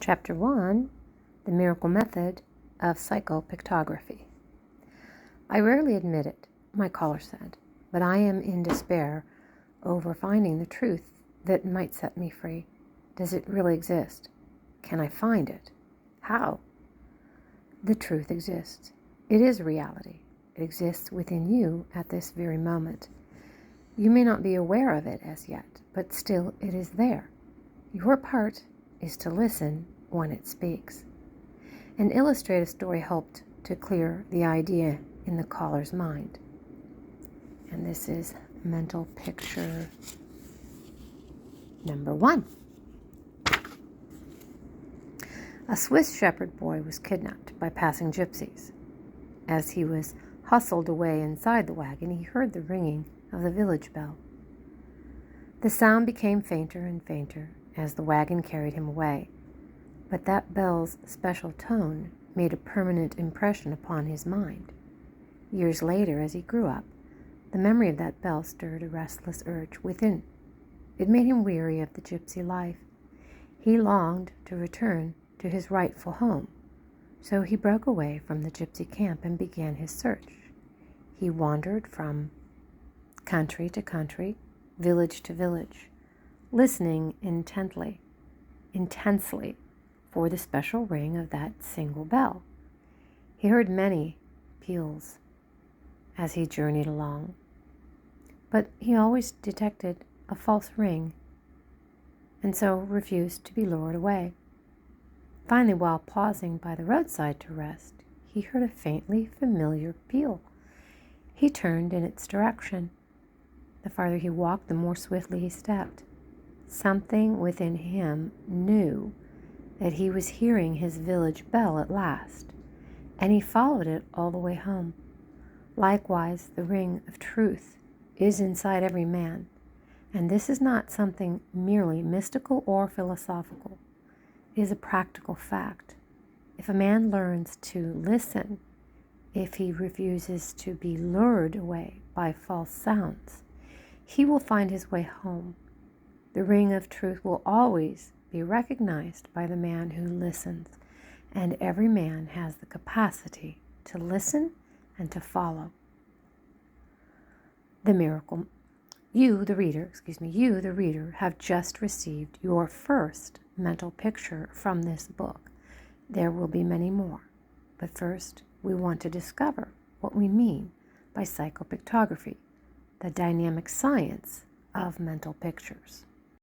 Chapter 1, The Miracle Method of Psycho-Pictography. I rarely admit it, my caller said, but I am in despair over finding the truth that might set me free. Does it really exist? Can I find it? How? The truth exists. It is reality. It exists within you at this very moment. You may not be aware of it as yet, but still it is there. Your part is to listen when it speaks. An illustrative story helped to clear the idea in the caller's mind. And this is mental picture number 1. A Swiss shepherd boy was kidnapped by passing gypsies. As he was hustled away inside the wagon, he heard the ringing of the village bell. The sound became fainter and fainter as the wagon carried him away, but that bell's special tone made a permanent impression upon his mind. Years later, as he grew up, the memory of that bell stirred a restless urge within. It made him weary of the gypsy life. He longed to return to his rightful home, so he broke away from the gypsy camp and began his search. He wandered from country to country, village to village, listening intensely for the special ring of that single bell. He heard many peals as he journeyed along, but he always detected a false ring and so refused to be lured away. Finally, while pausing by the roadside to rest, he heard a faintly familiar peal. He turned in its direction. The farther he walked, the more swiftly he stepped. Something within him knew that he was hearing his village bell at last, and he followed it all the way home. Likewise, the ring of truth is inside every man, and this is not something merely mystical or philosophical. It is a practical fact. If a man learns to listen, if he refuses to be lured away by false sounds, he will find his way home. The ring of truth will always be recognized by the man who listens, and every man has the capacity to listen and to follow. The miracle. You, the reader, have just received your first mental picture from this book. There will be many more, but first we want to discover what we mean by psychopictography, the dynamic science of mental pictures.